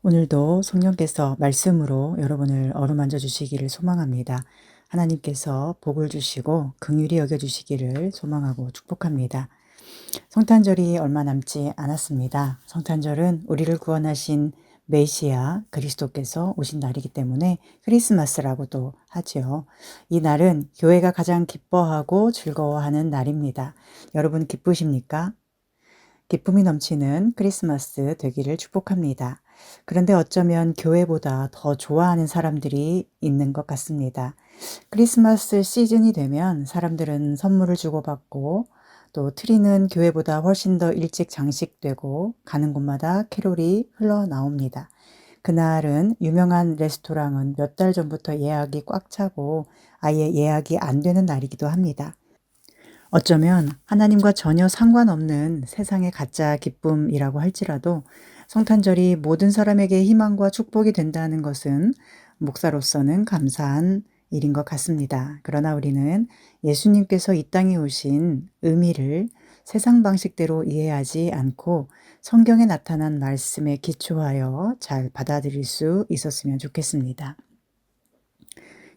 오늘도 성령께서 말씀으로 여러분을 어루만져 주시기를 소망합니다. 하나님께서 복을 주시고 긍휼히 여겨 주시기를 소망하고 축복합니다. 성탄절이 얼마 남지 않았습니다. 성탄절은 우리를 구원하신 메시아 그리스도께서 오신 날이기 때문에 크리스마스라고도 하지요. 이 날은 교회가 가장 기뻐하고 즐거워하는 날입니다. 여러분 기쁘십니까? 기쁨이 넘치는 크리스마스 되기를 축복합니다. 그런데 어쩌면 교회보다 더 좋아하는 사람들이 있는 것 같습니다. 크리스마스 시즌이 되면 사람들은 선물을 주고받고 또 트리는 교회보다 훨씬 더 일찍 장식되고 가는 곳마다 캐롤이 흘러나옵니다. 그날은 유명한 레스토랑은 몇 달 전부터 예약이 꽉 차고 아예 예약이 안 되는 날이기도 합니다. 어쩌면 하나님과 전혀 상관없는 세상의 가짜 기쁨이라고 할지라도 성탄절이 모든 사람에게 희망과 축복이 된다는 것은 목사로서는 감사한 일인 것 같습니다. 그러나 우리는 예수님께서 이 땅에 오신 의미를 세상 방식대로 이해하지 않고 성경에 나타난 말씀에 기초하여 잘 받아들일 수 있었으면 좋겠습니다.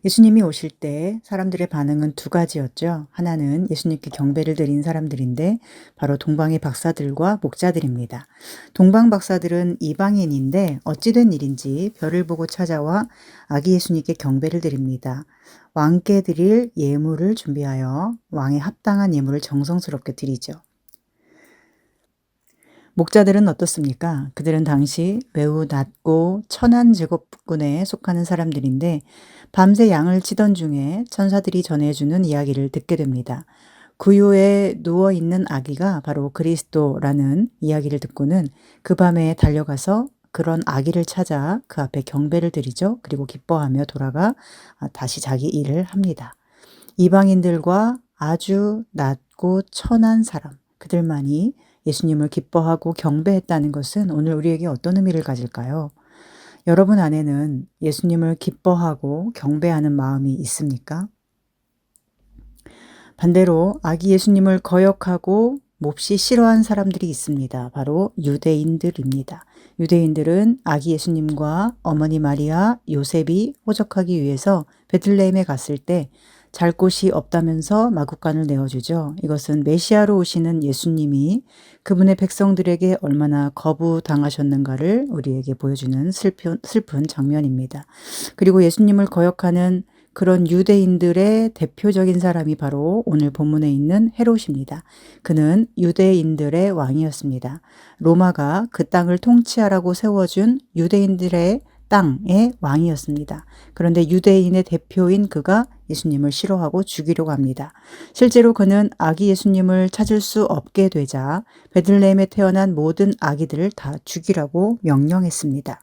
예수님이 오실 때 사람들의 반응은 두 가지였죠. 하나는 예수님께 경배를 드린 사람들인데 바로 동방의 박사들과 목자들입니다. 동방 박사들은 이방인인데 어찌된 일인지 별을 보고 찾아와 아기 예수님께 경배를 드립니다. 왕께 드릴 예물을 준비하여 왕에 합당한 예물을 정성스럽게 드리죠. 목자들은 어떻습니까? 그들은 당시 매우 낮고 천한 제국군에 속하는 사람들인데 밤새 양을 치던 중에 천사들이 전해주는 이야기를 듣게 됩니다. 구유에 누워있는 아기가 바로 그리스도라는 이야기를 듣고는 그 밤에 달려가서 그런 아기를 찾아 그 앞에 경배를 드리죠. 그리고 기뻐하며 돌아가 다시 자기 일을 합니다. 이방인들과 아주 낮고 천한 사람, 그들만이 예수님을 기뻐하고 경배했다는 것은 오늘 우리에게 어떤 의미를 가질까요? 여러분 안에는 예수님을 기뻐하고 경배하는 마음이 있습니까? 반대로 아기 예수님을 거역하고 몹시 싫어한 사람들이 있습니다. 바로 유대인들입니다. 유대인들은 아기 예수님과 어머니 마리아, 요셉이 호적하기 위해서 베들레헴에 갔을 때 잘 곳이 없다면서 마구간을 내어주죠. 이것은 메시아로 오시는 예수님이 그분의 백성들에게 얼마나 거부당하셨는가를 우리에게 보여주는 슬픈 장면입니다. 그리고 예수님을 거역하는 그런 유대인들의 대표적인 사람이 바로 오늘 본문에 있는 헤롯입니다. 그는 유대인들의 왕이었습니다. 로마가 그 땅을 통치하라고 세워준 유대인들의 땅의 왕이었습니다. 그런데 유대인의 대표인 그가 예수님을 싫어하고 죽이려고 합니다. 실제로 그는 아기 예수님을 찾을 수 없게 되자 베들레헴에 태어난 모든 아기들을 다 죽이라고 명령했습니다.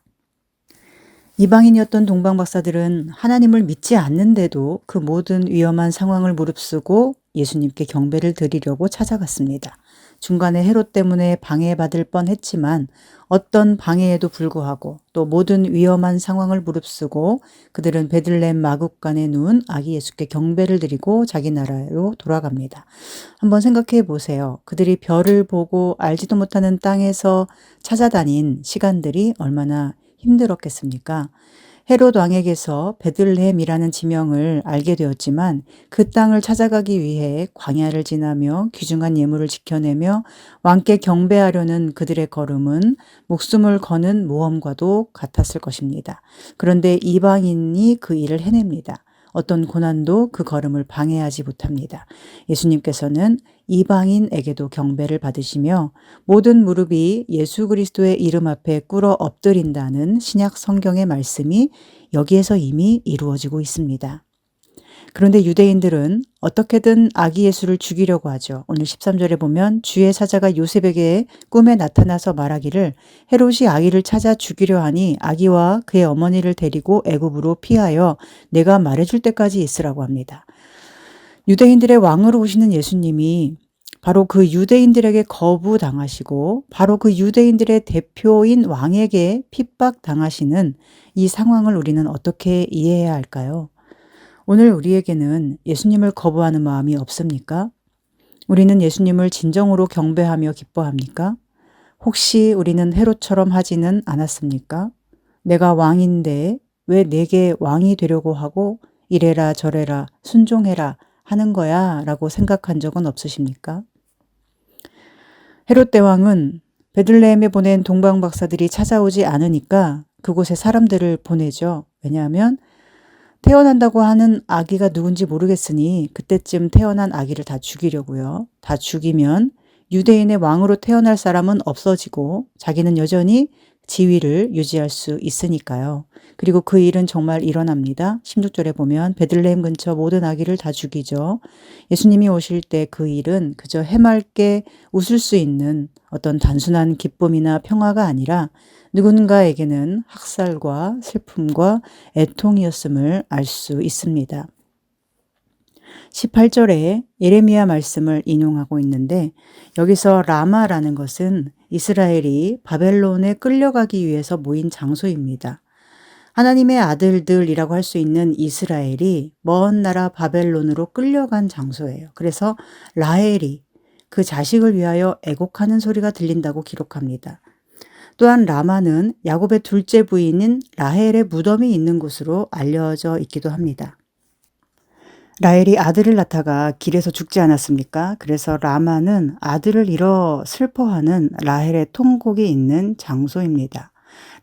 이방인이었던 동방 박사들은 하나님을 믿지 않는데도 그 모든 위험한 상황을 무릅쓰고 예수님께 경배를 드리려고 찾아갔습니다. 중간에 헤롯 때문에 방해받을 뻔했지만 어떤 방해에도 불구하고 또 모든 위험한 상황을 무릅쓰고 그들은 베들레헴 마구간에 누운 아기 예수께 경배를 드리고 자기 나라로 돌아갑니다. 한번 생각해 보세요. 그들이 별을 보고 알지도 못하는 땅에서 찾아다닌 시간들이 얼마나 힘들었겠습니까? 헤롯 왕에게서 베들레헴이라는 지명을 알게 되었지만 그 땅을 찾아가기 위해 광야를 지나며 귀중한 예물을 지켜내며 왕께 경배하려는 그들의 걸음은 목숨을 거는 모험과도 같았을 것입니다. 그런데 이방인이 그 일을 해냅니다. 어떤 고난도 그 걸음을 방해하지 못합니다. 예수님께서는 이방인에게도 경배를 받으시며 모든 무릎이 예수 그리스도의 이름 앞에 꿇어 엎드린다는 신약 성경의 말씀이 여기에서 이미 이루어지고 있습니다. 그런데 유대인들은 어떻게든 아기 예수를 죽이려고 하죠. 오늘 13절에 보면 주의 사자가 요셉에게 꿈에 나타나서 말하기를 헤롯이 아기를 찾아 죽이려 하니 아기와 그의 어머니를 데리고 애굽으로 피하여 내가 말해줄 때까지 있으라고 합니다. 유대인들의 왕으로 오시는 예수님이 바로 그 유대인들에게 거부당하시고 바로 그 유대인들의 대표인 왕에게 핍박당하시는 이 상황을 우리는 어떻게 이해해야 할까요? 오늘 우리에게는 예수님을 거부하는 마음이 없습니까? 우리는 예수님을 진정으로 경배하며 기뻐합니까? 혹시 우리는 헤롯처럼 하지는 않았습니까? 내가 왕인데 왜 내게 왕이 되려고 하고 이래라 저래라 순종해라 하는 거야 라고 생각한 적은 없으십니까? 헤롯 대왕은 베들레헴에 보낸 동방 박사들이 찾아오지 않으니까 그곳에 사람들을 보내죠. 왜냐하면 태어난다고 하는 아기가 누군지 모르겠으니 그때쯤 태어난 아기를 다 죽이려고요. 다 죽이면 유대인의 왕으로 태어날 사람은 없어지고 자기는 여전히 지위를 유지할 수 있으니까요. 그리고 그 일은 정말 일어납니다. 16절에 보면 베들레헴 근처 모든 아기를 다 죽이죠. 예수님이 오실 때 그 일은 그저 해맑게 웃을 수 있는 어떤 단순한 기쁨이나 평화가 아니라 누군가에게는 학살과 슬픔과 애통이었음을 알 수 있습니다. 18절에 예레미야 말씀을 인용하고 있는데 여기서 라마라는 것은 이스라엘이 바벨론에 끌려가기 위해서 모인 장소입니다. 하나님의 아들들이라고 할 수 있는 이스라엘이 먼 나라 바벨론으로 끌려간 장소예요. 그래서 라헬이 그 자식을 위하여 애곡하는 소리가 들린다고 기록합니다. 또한 라마는 야곱의 둘째 부인인 라헬의 무덤이 있는 곳으로 알려져 있기도 합니다. 라헬이 아들을 낳다가 길에서 죽지 않았습니까? 그래서 라마는 아들을 잃어 슬퍼하는 라헬의 통곡이 있는 장소입니다.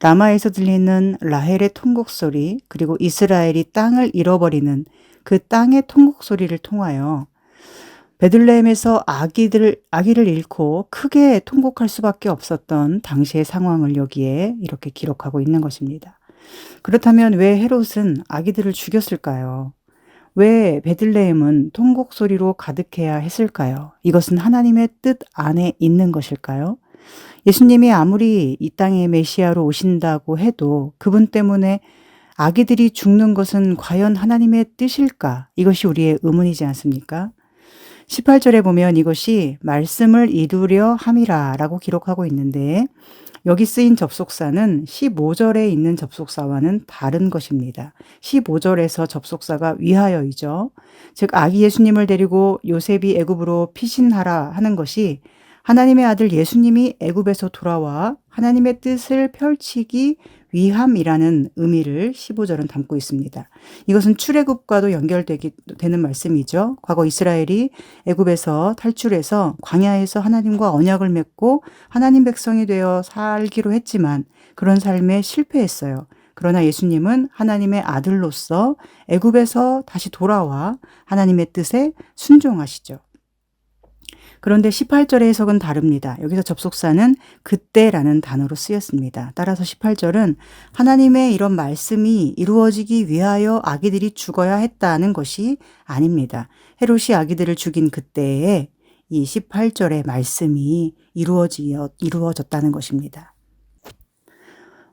라마에서 들리는 라헬의 통곡 소리, 그리고 이스라엘이 땅을 잃어버리는 그 땅의 통곡 소리를 통하여 베들레헴에서 아기를 잃고 크게 통곡할 수밖에 없었던 당시의 상황을 여기에 이렇게 기록하고 있는 것입니다. 그렇다면 왜 헤롯은 아기들을 죽였을까요? 왜 베들레헴은 통곡 소리로 가득해야 했을까요? 이것은 하나님의 뜻 안에 있는 것일까요? 예수님이 아무리 이 땅에 메시아로 오신다고 해도 그분 때문에 아기들이 죽는 것은 과연 하나님의 뜻일까? 이것이 우리의 의문이지 않습니까? 18절에 보면 이것이 말씀을 이루려 함이라 라고 기록하고 있는데 여기 쓰인 접속사는 15절에 있는 접속사와는 다른 것입니다. 15절에서 접속사가 위하여이죠. 즉 아기 예수님을 데리고 요셉이 애굽으로 피신하라 하는 것이 하나님의 아들 예수님이 애굽에서 돌아와 하나님의 뜻을 펼치기 위함이라는 의미를 15절은 담고 있습니다. 이것은 출애굽과도 연결되는 말씀이죠. 과거 이스라엘이 애굽에서 탈출해서 광야에서 하나님과 언약을 맺고 하나님 백성이 되어 살기로 했지만 그런 삶에 실패했어요. 그러나 예수님은 하나님의 아들로서 애굽에서 다시 돌아와 하나님의 뜻에 순종하시죠. 그런데 18절의 해석은 다릅니다. 여기서 접속사는 그때라는 단어로 쓰였습니다. 따라서 18절은 하나님의 이런 말씀이 이루어지기 위하여 아기들이 죽어야 했다는 것이 아닙니다. 헤롯이 아기들을 죽인 그때에 이 18절의 말씀이 이루어졌다는 것입니다.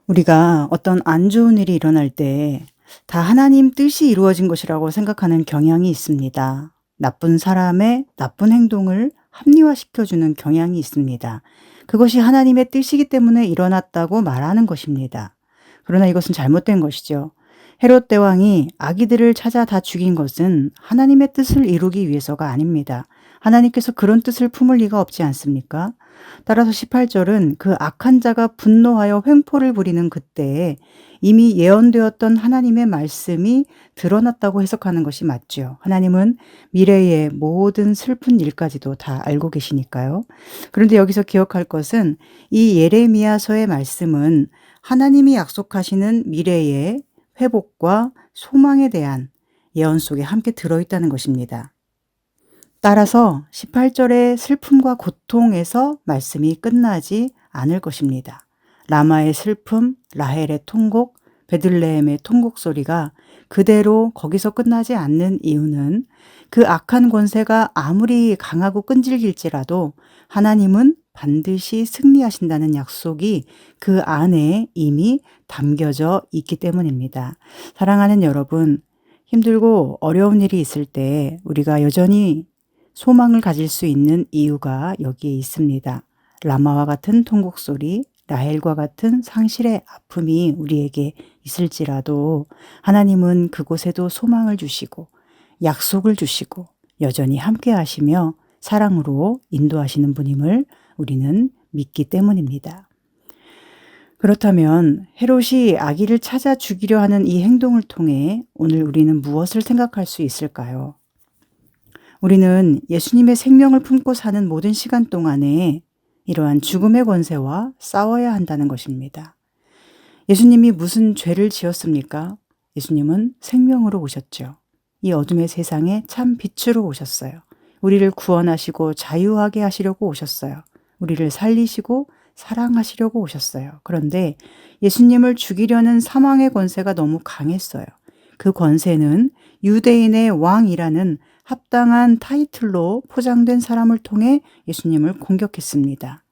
우리가 어떤 안 좋은 일이 일어날 때 다 하나님 뜻이 이루어진 것이라고 생각하는 경향이 있습니다. 나쁜 사람의 나쁜 행동을 합리화시켜주는 경향이 있습니다. 그것이 하나님의 뜻이기 때문에 일어났다고 말하는 것입니다. 그러나 이것은 잘못된 것이죠. 헤롯 대왕이 아기들을 찾아 다 죽인 것은 하나님의 뜻을 이루기 위해서가 아닙니다. 하나님께서 그런 뜻을 품을 리가 없지 않습니까? 따라서 18절은 그 악한 자가 분노하여 횡포를 부리는 그때에 이미 예언되었던 하나님의 말씀이 드러났다고 해석하는 것이 맞죠. 하나님은 미래의 모든 슬픈 일까지도 다 알고 계시니까요. 그런데 여기서 기억할 것은 이 예레미야서의 말씀은 하나님이 약속하시는 미래의 회복과 소망에 대한 예언 속에 함께 들어있다는 것입니다. 따라서 18절의 슬픔과 고통에서 말씀이 끝나지 않을 것입니다. 라마의 슬픔, 라헬의 통곡, 베들레헴의 통곡 소리가 그대로 거기서 끝나지 않는 이유는 그 악한 권세가 아무리 강하고 끈질길지라도 하나님은 반드시 승리하신다는 약속이 그 안에 이미 담겨져 있기 때문입니다. 사랑하는 여러분, 힘들고 어려운 일이 있을 때 우리가 여전히 소망을 가질 수 있는 이유가 여기에 있습니다. 라마와 같은 통곡 소리, 라헬과 같은 상실의 아픔이 우리에게 있을지라도 하나님은 그곳에도 소망을 주시고 약속을 주시고 여전히 함께 하시며 사랑으로 인도하시는 분임을 우리는 믿기 때문입니다. 그렇다면 헤롯이 아기를 찾아 죽이려 하는 이 행동을 통해 오늘 우리는 무엇을 생각할 수 있을까요? 우리는 예수님의 생명을 품고 사는 모든 시간 동안에 이러한 죽음의 권세와 싸워야 한다는 것입니다. 예수님이 무슨 죄를 지었습니까? 예수님은 생명으로 오셨죠. 이 어둠의 세상에 참 빛으로 오셨어요. 우리를 구원하시고 자유하게 하시려고 오셨어요. 우리를 살리시고 사랑하시려고 오셨어요. 그런데 예수님을 죽이려는 사망의 권세가 너무 강했어요. 그 권세는 유대인의 왕이라는 합당한 타이틀로 포장된 사람을 통해 예수님을 공격했습니다.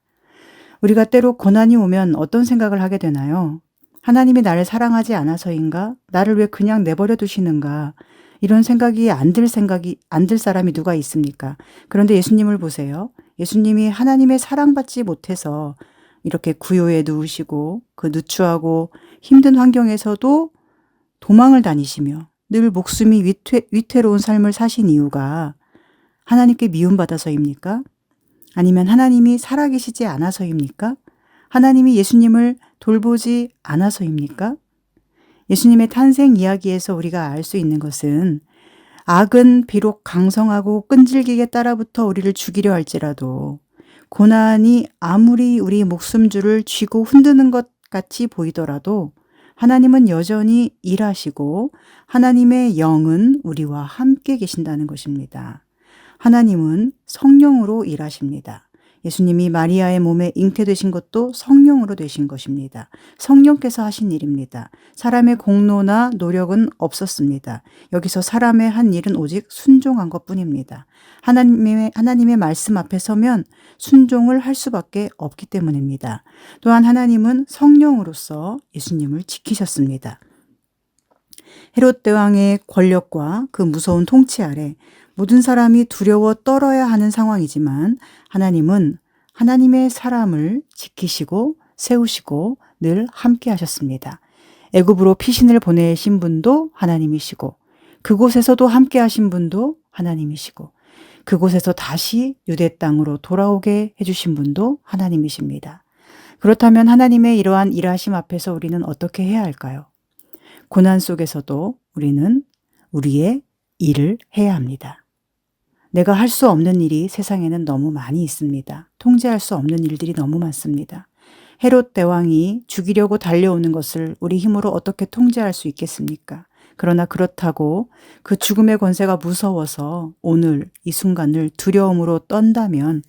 우리가 때로 고난이 오면 어떤 생각을 하게 되나요? 하나님이 나를 사랑하지 않아서인가? 나를 왜 그냥 내버려 두시는가? 이런 생각이 안 들 사람이 누가 있습니까? 그런데 예수님을 보세요. 예수님이 하나님의 사랑받지 못해서 이렇게 구요에 누우시고 그 누추하고 힘든 환경에서도 도망을 다니시며 늘 목숨이 위태로운 삶을 사신 이유가 하나님께 미움받아서입니까? 아니면 하나님이 살아계시지 않아서입니까? 하나님이 예수님을 돌보지 않아서입니까? 예수님의 탄생 이야기에서 우리가 알 수 있는 것은 악은 비록 강성하고 끈질기게 따라붙어 우리를 죽이려 할지라도 고난이 아무리 우리 목숨줄을 쥐고 흔드는 것 같이 보이더라도 하나님은 여전히 일하시고 하나님의 영은 우리와 함께 계신다는 것입니다. 하나님은 성령으로 일하십니다. 예수님이 마리아의 몸에 잉태되신 것도 성령으로 되신 것입니다. 성령께서 하신 일입니다. 사람의 공로나 노력은 없었습니다. 여기서 사람의 한 일은 오직 순종한 것뿐입니다. 하나님의 말씀 앞에 서면 순종을 할 수밖에 없기 때문입니다. 또한 하나님은 성령으로서 예수님을 지키셨습니다. 헤롯 대왕의 권력과 그 무서운 통치 아래 모든 사람이 두려워 떨어야 하는 상황이지만 하나님은 하나님의 사람을 지키시고 세우시고 늘 함께 하셨습니다. 애굽으로 피신을 보내신 분도 하나님이시고 그곳에서도 함께 하신 분도 하나님이시고 그곳에서 다시 유대 땅으로 돌아오게 해주신 분도 하나님이십니다. 그렇다면 하나님의 이러한 일하심 앞에서 우리는 어떻게 해야 할까요? 고난 속에서도 우리는 우리의 일을 해야 합니다. 내가 할 수 없는 일이 세상에는 너무 많이 있습니다. 통제할 수 없는 일들이 너무 많습니다. 헤롯 대왕이 죽이려고 달려오는 것을 우리 힘으로 어떻게 통제할 수 있겠습니까? 그러나 그렇다고 그 죽음의 권세가 무서워서 오늘 이 순간을 두려움으로 떤다면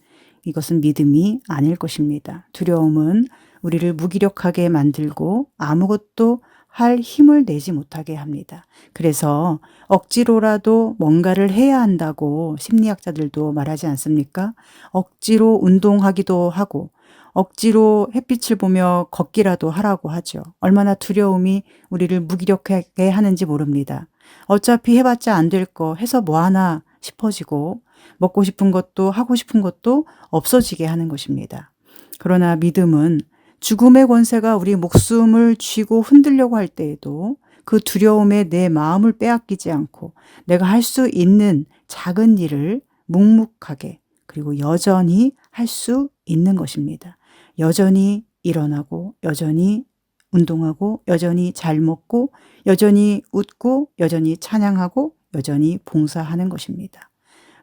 이것은 믿음이 아닐 것입니다. 두려움은 우리를 무기력하게 만들고 아무것도 할 힘을 내지 못하게 합니다. 그래서 억지로라도 뭔가를 해야 한다고 심리학자들도 말하지 않습니까? 억지로 운동하기도 하고 억지로 햇빛을 보며 걷기라도 하라고 하죠. 얼마나 두려움이 우리를 무기력하게 하는지 모릅니다. 어차피 해봤자 안 될 거 해서 뭐 하나 싶어지고 먹고 싶은 것도 하고 싶은 것도 없어지게 하는 것입니다. 그러나 믿음은 죽음의 권세가 우리 목숨을 쥐고 흔들려고 할 때에도 그 두려움에 내 마음을 빼앗기지 않고 내가 할 수 있는 작은 일을 묵묵하게 그리고 여전히 할 수 있는 것입니다. 여전히 일어나고 여전히 운동하고 여전히 잘 먹고 여전히 웃고 여전히 찬양하고 여전히 봉사하는 것입니다.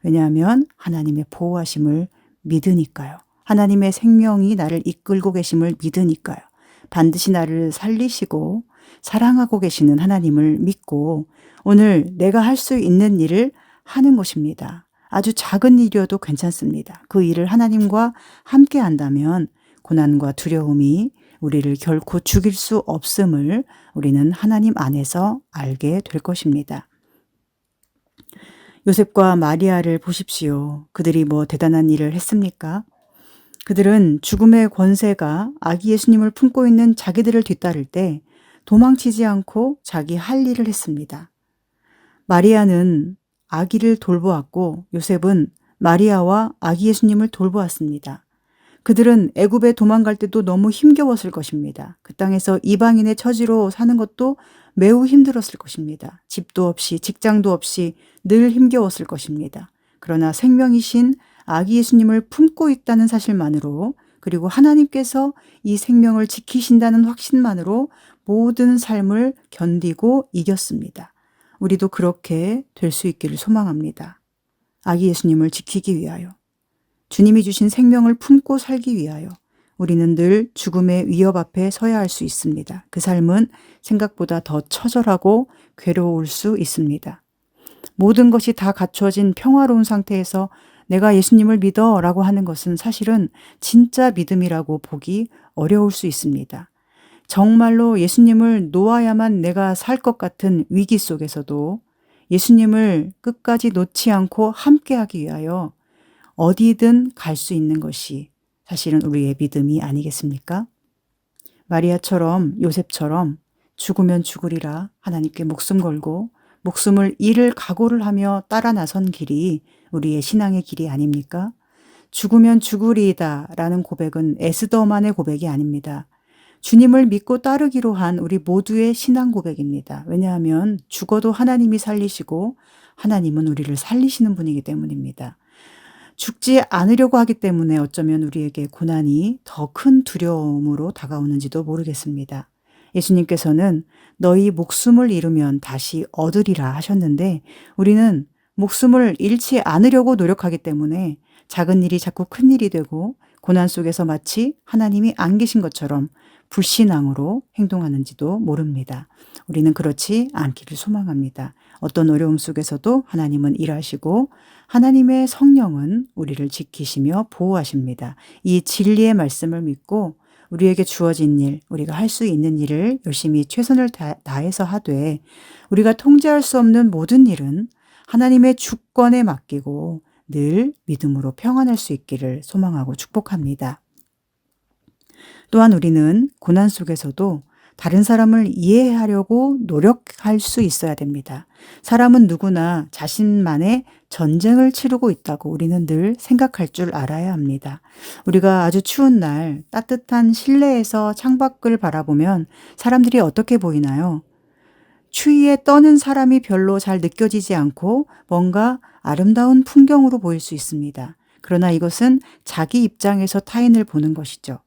왜냐하면 하나님의 보호하심을 믿으니까요. 하나님의 생명이 나를 이끌고 계심을 믿으니까요. 반드시 나를 살리시고 사랑하고 계시는 하나님을 믿고 오늘 내가 할 수 있는 일을 하는 것입니다. 아주 작은 일이어도 괜찮습니다. 그 일을 하나님과 함께 한다면 고난과 두려움이 우리를 결코 죽일 수 없음을 우리는 하나님 안에서 알게 될 것입니다. 요셉과 마리아를 보십시오. 그들이 뭐 대단한 일을 했습니까? 그들은 죽음의 권세가 아기 예수님을 품고 있는 자기들을 뒤따를 때 도망치지 않고 자기 할 일을 했습니다. 마리아는 아기를 돌보았고 요셉은 마리아와 아기 예수님을 돌보았습니다. 그들은 애굽에 도망갈 때도 너무 힘겨웠을 것입니다. 그 땅에서 이방인의 처지로 사는 것도 매우 힘들었을 것입니다. 집도 없이 직장도 없이 늘 힘겨웠을 것입니다. 그러나 생명이신 아기 예수님을 품고 있다는 사실만으로 그리고 하나님께서 이 생명을 지키신다는 확신만으로 모든 삶을 견디고 이겼습니다. 우리도 그렇게 될 수 있기를 소망합니다. 아기 예수님을 지키기 위하여, 주님이 주신 생명을 품고 살기 위하여 우리는 늘 죽음의 위협 앞에 서야 할 수 있습니다. 그 삶은 생각보다 더 처절하고 괴로울 수 있습니다. 모든 것이 다 갖추어진 평화로운 상태에서 내가 예수님을 믿어 라고 하는 것은 사실은 진짜 믿음이라고 보기 어려울 수 있습니다. 정말로 예수님을 놓아야만 내가 살 것 같은 위기 속에서도 예수님을 끝까지 놓지 않고 함께하기 위하여 어디든 갈 수 있는 것이 사실은 우리의 믿음이 아니겠습니까? 마리아처럼, 요셉처럼 죽으면 죽으리라 하나님께 목숨 걸고 목숨을 잃을 각오를 하며 따라 나선 길이 우리의 신앙의 길이 아닙니까? 죽으면 죽으리이다 라는 고백은 에스더만의 고백이 아닙니다. 주님을 믿고 따르기로 한 우리 모두의 신앙 고백입니다. 왜냐하면 죽어도 하나님이 살리시고 하나님은 우리를 살리시는 분이기 때문입니다. 죽지 않으려고 하기 때문에 어쩌면 우리에게 고난이 더 큰 두려움으로 다가오는지도 모르겠습니다. 예수님께서는 너희 목숨을 잃으면 다시 얻으리라 하셨는데 우리는 목숨을 잃지 않으려고 노력하기 때문에 작은 일이 자꾸 큰 일이 되고 고난 속에서 마치 하나님이 안 계신 것처럼 불신앙으로 행동하는지도 모릅니다. 우리는 그렇지 않기를 소망합니다. 어떤 어려움 속에서도 하나님은 일하시고 하나님의 성령은 우리를 지키시며 보호하십니다. 이 진리의 말씀을 믿고 우리에게 주어진 일, 우리가 할 수 있는 일을 열심히 최선을 다해서 하되 우리가 통제할 수 없는 모든 일은 하나님의 주권에 맡기고 늘 믿음으로 평안할 수 있기를 소망하고 축복합니다. 또한 우리는 고난 속에서도 다른 사람을 이해하려고 노력할 수 있어야 됩니다. 사람은 누구나 자신만의 전쟁을 치르고 있다고 우리는 늘 생각할 줄 알아야 합니다. 우리가 아주 추운 날 따뜻한 실내에서 창밖을 바라보면 사람들이 어떻게 보이나요? 추위에 떠는 사람이 별로 잘 느껴지지 않고 뭔가 아름다운 풍경으로 보일 수 있습니다. 그러나 이것은 자기 입장에서 타인을 보는 것이죠.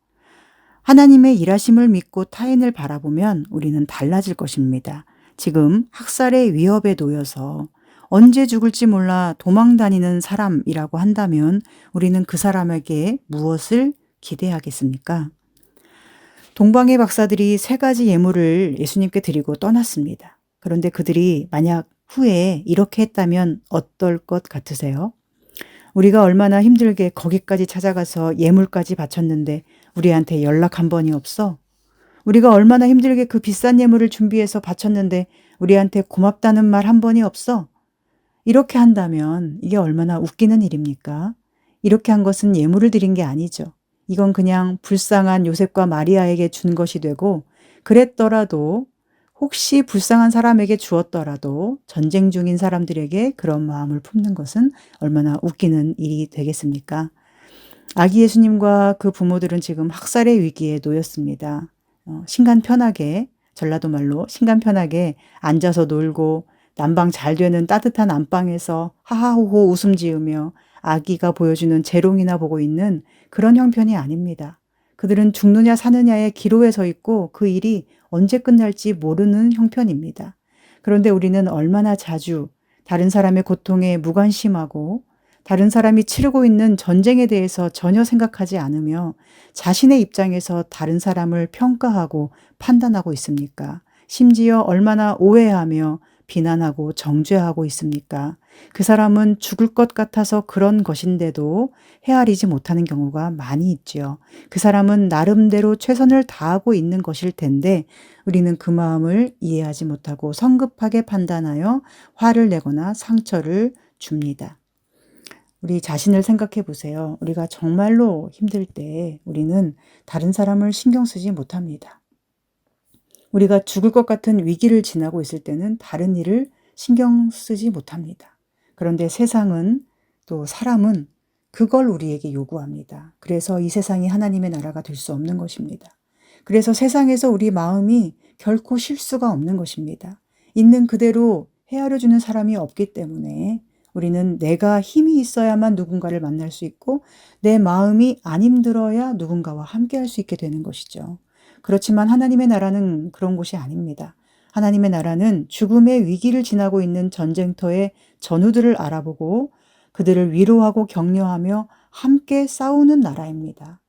하나님의 일하심을 믿고 타인을 바라보면 우리는 달라질 것입니다. 지금 학살의 위협에 놓여서 언제 죽을지 몰라 도망다니는 사람이라고 한다면 우리는 그 사람에게 무엇을 기대하겠습니까? 동방의 박사들이 3가지 예물을 예수님께 드리고 떠났습니다. 그런데 그들이 만약 후에 이렇게 했다면 어떨 것 같으세요? 우리가 얼마나 힘들게 거기까지 찾아가서 예물까지 바쳤는데 우리한테 연락 한 번이 없어? 우리가 얼마나 힘들게 그 비싼 예물을 준비해서 바쳤는데 우리한테 고맙다는 말 한 번이 없어? 이렇게 한다면 이게 얼마나 웃기는 일입니까? 이렇게 한 것은 예물을 드린 게 아니죠. 이건 그냥 불쌍한 요셉과 마리아에게 준 것이 되고 그랬더라도 혹시 불쌍한 사람에게 주었더라도 전쟁 중인 사람들에게 그런 마음을 품는 것은 얼마나 웃기는 일이 되겠습니까? 아기 예수님과 그 부모들은 지금 학살의 위기에 놓였습니다. 신간 편하게, 전라도 말로 신간 편하게 앉아서 놀고 난방 잘 되는 따뜻한 안방에서 하하호호 웃음 지으며 아기가 보여주는 재롱이나 보고 있는 그런 형편이 아닙니다. 그들은 죽느냐 사느냐의 기로에 서 있고 그 일이 언제 끝날지 모르는 형편입니다. 그런데 우리는 얼마나 자주 다른 사람의 고통에 무관심하고 다른 사람이 치르고 있는 전쟁에 대해서 전혀 생각하지 않으며 자신의 입장에서 다른 사람을 평가하고 판단하고 있습니까? 심지어 얼마나 오해하며 비난하고 정죄하고 있습니까? 그 사람은 죽을 것 같아서 그런 것인데도 헤아리지 못하는 경우가 많이 있지요. 그 사람은 나름대로 최선을 다하고 있는 것일 텐데 우리는 그 마음을 이해하지 못하고 성급하게 판단하여 화를 내거나 상처를 줍니다. 우리 자신을 생각해 보세요. 우리가 정말로 힘들 때 우리는 다른 사람을 신경 쓰지 못합니다. 우리가 죽을 것 같은 위기를 지나고 있을 때는 다른 일을 신경 쓰지 못합니다. 그런데 세상은 또 사람은 그걸 우리에게 요구합니다. 그래서 이 세상이 하나님의 나라가 될 수 없는 것입니다. 그래서 세상에서 우리 마음이 결코 쉴 수가 없는 것입니다. 있는 그대로 헤아려주는 사람이 없기 때문에 우리는 내가 힘이 있어야만 누군가를 만날 수 있고 내 마음이 안 힘들어야 누군가와 함께 할 수 있게 되는 것이죠. 그렇지만 하나님의 나라는 그런 곳이 아닙니다. 하나님의 나라는 죽음의 위기를 지나고 있는 전쟁터의 전우들을 알아보고 그들을 위로하고 격려하며 함께 싸우는 나라입니다.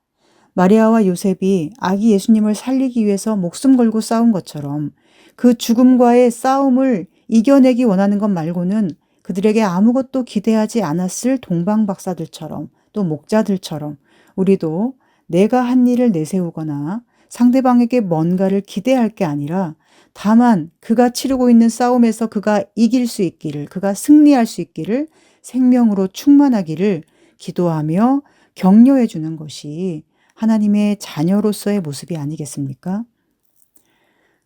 마리아와 요셉이 아기 예수님을 살리기 위해서 목숨 걸고 싸운 것처럼 그 죽음과의 싸움을 이겨내기 원하는 것 말고는 그들에게 아무것도 기대하지 않았을 동방박사들처럼 또 목자들처럼 우리도 내가 한 일을 내세우거나 상대방에게 뭔가를 기대할 게 아니라 다만 그가 치르고 있는 싸움에서 그가 이길 수 있기를, 그가 승리할 수 있기를, 생명으로 충만하기를 기도하며 격려해 주는 것이 하나님의 자녀로서의 모습이 아니겠습니까?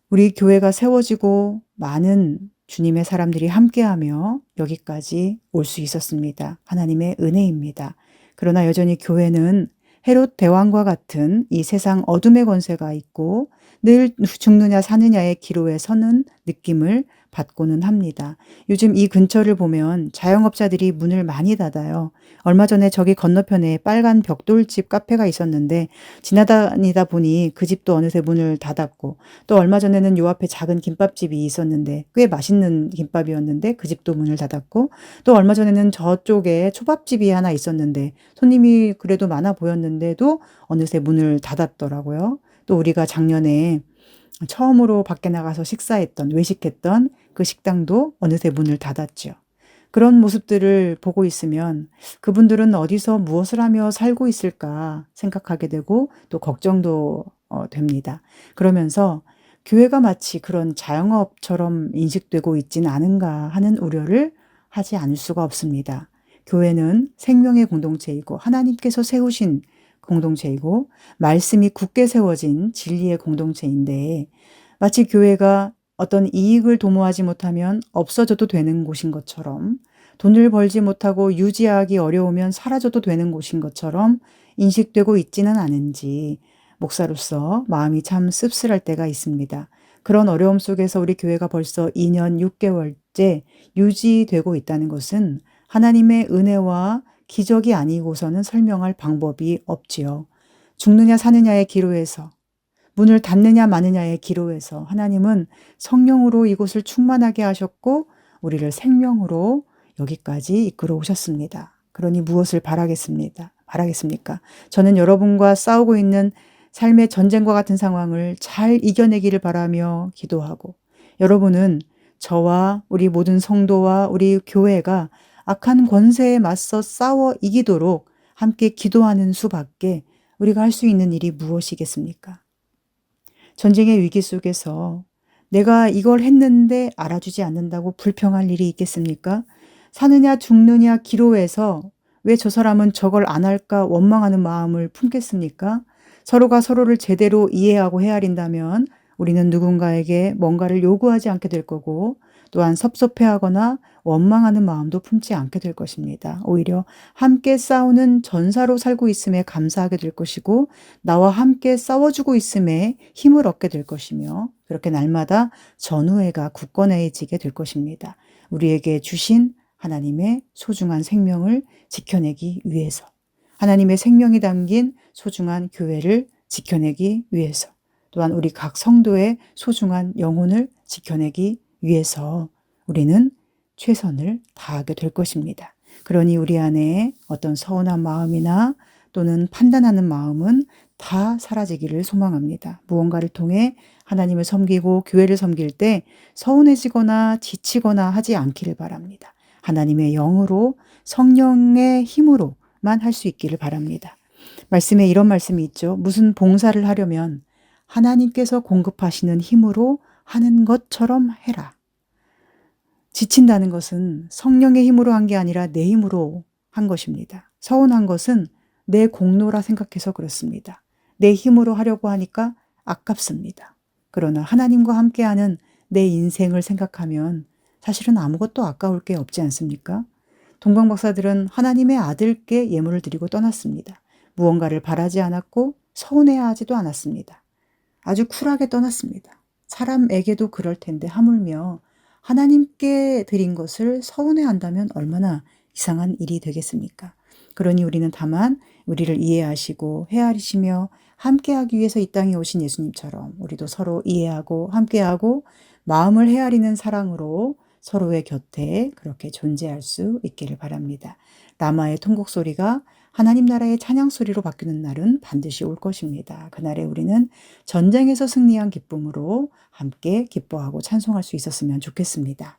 우리 교회가 세워지고 많은 주님의 사람들이 함께하며 여기까지 올 수 있었습니다. 하나님의 은혜입니다. 그러나 여전히 교회는 헤롯 대왕과 같은 이 세상 어둠의 권세가 있고 늘 죽느냐 사느냐의 기로에 서는 느낌을 받고는 합니다. 요즘 이 근처를 보면 자영업자들이 문을 많이 닫아요. 얼마 전에 저기 건너편에 빨간 벽돌집 카페가 있었는데 지나다니다 보니 그 집도 어느새 문을 닫았고 또 얼마 전에는 요 앞에 작은 김밥집이 있었는데 꽤 맛있는 김밥이었는데 그 집도 문을 닫았고 또 얼마 전에는 저쪽에 초밥집이 하나 있었는데 손님이 그래도 많아 보였는데도 어느새 문을 닫았더라고요. 또 우리가 작년에 처음으로 밖에 나가서 식사했던, 외식했던 그 식당도 어느새 문을 닫았죠. 그런 모습들을 보고 있으면 그분들은 어디서 무엇을 하며 살고 있을까 생각하게 되고 또 걱정도 됩니다. 그러면서 교회가 마치 그런 자영업처럼 인식되고 있진 않은가 하는 우려를 하지 않을 수가 없습니다. 교회는 생명의 공동체이고 하나님께서 세우신 공동체이고 말씀이 굳게 세워진 진리의 공동체인데 마치 교회가 어떤 이익을 도모하지 못하면 없어져도 되는 곳인 것처럼 돈을 벌지 못하고 유지하기 어려우면 사라져도 되는 곳인 것처럼 인식되고 있지는 않은지 목사로서 마음이 참 씁쓸할 때가 있습니다. 그런 어려움 속에서 우리 교회가 벌써 2년 6개월째 유지되고 있다는 것은 하나님의 은혜와 기적이 아니고서는 설명할 방법이 없지요. 죽느냐 사느냐의 기로에서 문을 닫느냐 마느냐의 기로에서 하나님은 성령으로 이곳을 충만하게 하셨고 우리를 생명으로 여기까지 이끌어 오셨습니다. 그러니 무엇을 바라겠습니까? 저는 여러분과 싸우고 있는 삶의 전쟁과 같은 상황을 잘 이겨내기를 바라며 기도하고 여러분은 저와 우리 모든 성도와 우리 교회가 악한 권세에 맞서 싸워 이기도록 함께 기도하는 수밖에 우리가 할 수 있는 일이 무엇이겠습니까? 전쟁의 위기 속에서 내가 이걸 했는데 알아주지 않는다고 불평할 일이 있겠습니까? 사느냐 죽느냐 기로에서 왜 저 사람은 저걸 안 할까 원망하는 마음을 품겠습니까? 서로가 서로를 제대로 이해하고 헤아린다면 우리는 누군가에게 뭔가를 요구하지 않게 될 거고 또한 섭섭해하거나 원망하는 마음도 품지 않게 될 것입니다. 오히려 함께 싸우는 전사로 살고 있음에 감사하게 될 것이고 나와 함께 싸워주고 있음에 힘을 얻게 될 것이며 그렇게 날마다 전우애가 굳건해지게 될 것입니다. 우리에게 주신 하나님의 소중한 생명을 지켜내기 위해서 하나님의 생명이 담긴 소중한 교회를 지켜내기 위해서 또한 우리 각 성도의 소중한 영혼을 지켜내기 위해서 우리는 최선을 다하게 될 것입니다. 그러니 우리 안에 어떤 서운한 마음이나 또는 판단하는 마음은 다 사라지기를 소망합니다. 무언가를 통해 하나님을 섬기고 교회를 섬길 때 서운해지거나 지치거나 하지 않기를 바랍니다. 하나님의 영으로 성령의 힘으로만 할 수 있기를 바랍니다. 말씀에 이런 말씀이 있죠. 무슨 봉사를 하려면 하나님께서 공급하시는 힘으로 하는 것처럼 해라. 지친다는 것은 성령의 힘으로 한 게 아니라 내 힘으로 한 것입니다. 서운한 것은 내 공로라 생각해서 그렇습니다. 내 힘으로 하려고 하니까 아깝습니다. 그러나 하나님과 함께하는 내 인생을 생각하면 사실은 아무것도 아까울 게 없지 않습니까? 동방박사들은 하나님의 아들께 예물을 드리고 떠났습니다. 무언가를 바라지 않았고 서운해하지도 않았습니다. 아주 쿨하게 떠났습니다. 사람에게도 그럴 텐데 하물며 하나님께 드린 것을 서운해한다면 얼마나 이상한 일이 되겠습니까? 그러니 우리는 다만 우리를 이해하시고 헤아리시며 함께하기 위해서 이 땅에 오신 예수님처럼 우리도 서로 이해하고 함께하고 마음을 헤아리는 사랑으로 서로의 곁에 그렇게 존재할 수 있기를 바랍니다. 라마의 통곡 소리가 하나님 나라의 찬양 소리로 바뀌는 날은 반드시 올 것입니다. 그날에 우리는 전쟁에서 승리한 기쁨으로 함께 기뻐하고 찬송할 수 있었으면 좋겠습니다.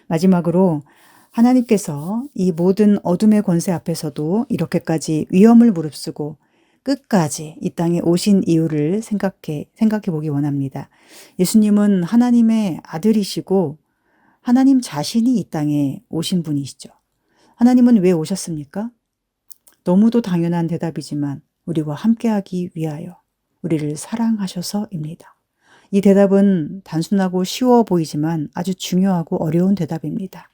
마지막으로 하나님께서 이 모든 어둠의 권세 앞에서도 이렇게까지 위험을 무릅쓰고 끝까지 이 땅에 오신 이유를 생각해 보기 원합니다. 예수님은 하나님의 아들이시고 하나님 자신이 이 땅에 오신 분이시죠. 하나님은 왜 오셨습니까? 너무도 당연한 대답이지만 우리와 함께하기 위하여, 우리를 사랑하셔서입니다. 이 대답은 단순하고 쉬워 보이지만 아주 중요하고 어려운 대답입니다.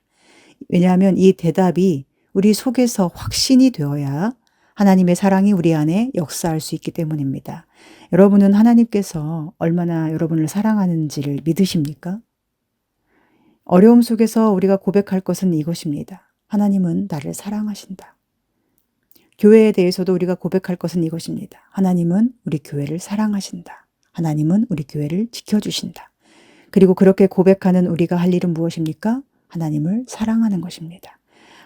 왜냐하면 이 대답이 우리 속에서 확신이 되어야 하나님의 사랑이 우리 안에 역사할 수 있기 때문입니다. 여러분은 하나님께서 얼마나 여러분을 사랑하는지를 믿으십니까? 어려움 속에서 우리가 고백할 것은 이것입니다. 하나님은 나를 사랑하신다. 교회에 대해서도 우리가 고백할 것은 이것입니다. 하나님은 우리 교회를 사랑하신다. 하나님은 우리 교회를 지켜주신다. 그리고 그렇게 고백하는 우리가 할 일은 무엇입니까? 하나님을 사랑하는 것입니다.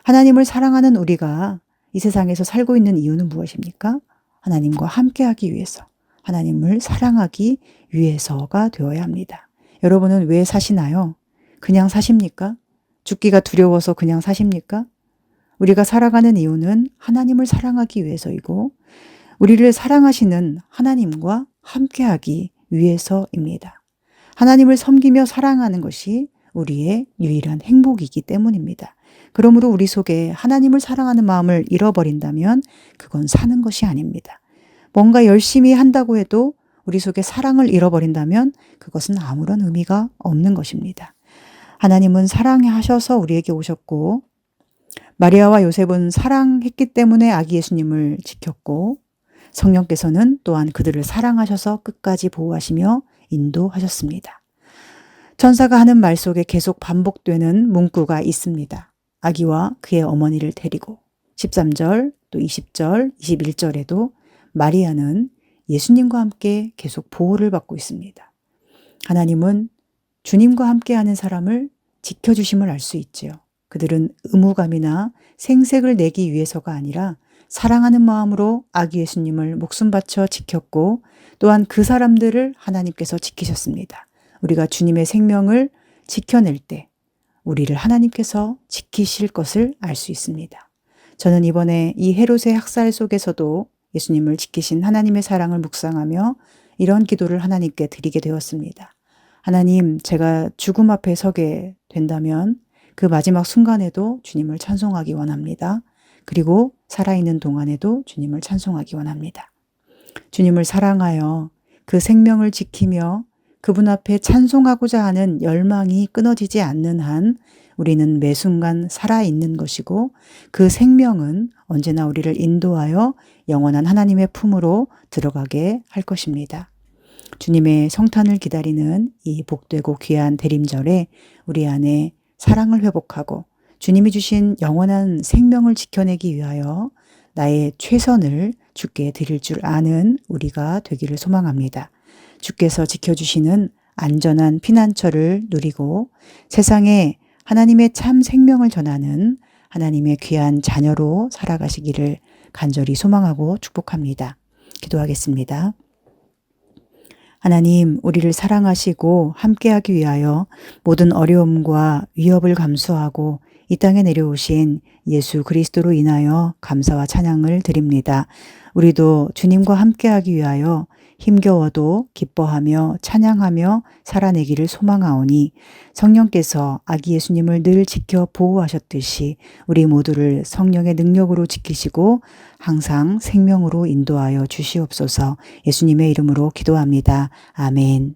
하나님을 사랑하는 우리가 이 세상에서 살고 있는 이유는 무엇입니까? 하나님과 함께하기 위해서, 하나님을 사랑하기 위해서가 되어야 합니다. 여러분은 왜 사시나요? 그냥 사십니까? 죽기가 두려워서 그냥 사십니까? 우리가 살아가는 이유는 하나님을 사랑하기 위해서이고 우리를 사랑하시는 하나님과 함께하기 위해서입니다. 하나님을 섬기며 사랑하는 것이 우리의 유일한 행복이기 때문입니다. 그러므로 우리 속에 하나님을 사랑하는 마음을 잃어버린다면 그건 사는 것이 아닙니다. 뭔가 열심히 한다고 해도 우리 속에 사랑을 잃어버린다면 그것은 아무런 의미가 없는 것입니다. 하나님은 사랑하셔서 우리에게 오셨고 마리아와 요셉은 사랑했기 때문에 아기 예수님을 지켰고 성령께서는 또한 그들을 사랑하셔서 끝까지 보호하시며 인도하셨습니다. 천사가 하는 말 속에 계속 반복되는 문구가 있습니다. 아기와 그의 어머니를 데리고 13절 또 20절 21절에도 마리아는 예수님과 함께 계속 보호를 받고 있습니다. 하나님은 주님과 함께하는 사람을 지켜주심을 알 수 있지요. 그들은 의무감이나 생색을 내기 위해서가 아니라 사랑하는 마음으로 아기 예수님을 목숨 바쳐 지켰고 또한 그 사람들을 하나님께서 지키셨습니다. 우리가 주님의 생명을 지켜낼 때 우리를 하나님께서 지키실 것을 알 수 있습니다. 저는 이번에 이 헤롯의 학살 속에서도 예수님을 지키신 하나님의 사랑을 묵상하며 이런 기도를 하나님께 드리게 되었습니다. 하나님, 제가 죽음 앞에 서게 된다면 그 마지막 순간에도 주님을 찬송하기 원합니다. 그리고 살아있는 동안에도 주님을 찬송하기 원합니다. 주님을 사랑하여 그 생명을 지키며 그분 앞에 찬송하고자 하는 열망이 끊어지지 않는 한 우리는 매 순간 살아있는 것이고 그 생명은 언제나 우리를 인도하여 영원한 하나님의 품으로 들어가게 할 것입니다. 주님의 성탄을 기다리는 이 복되고 귀한 대림절에 우리 안에 사랑을 회복하고 주님이 주신 영원한 생명을 지켜내기 위하여 나의 최선을 주께 드릴 줄 아는 우리가 되기를 소망합니다. 주께서 지켜주시는 안전한 피난처를 누리고 세상에 하나님의 참 생명을 전하는 하나님의 귀한 자녀로 살아가시기를 간절히 소망하고 축복합니다. 기도하겠습니다. 하나님, 우리를 사랑하시고 함께하기 위하여 모든 어려움과 위협을 감수하고 이 땅에 내려오신 예수 그리스도로 인하여 감사와 찬양을 드립니다. 우리도 주님과 함께하기 위하여 힘겨워도 기뻐하며 찬양하며 살아내기를 소망하오니 성령께서 아기 예수님을 늘 지켜 보호하셨듯이 우리 모두를 성령의 능력으로 지키시고 항상 생명으로 인도하여 주시옵소서. 예수님의 이름으로 기도합니다. 아멘.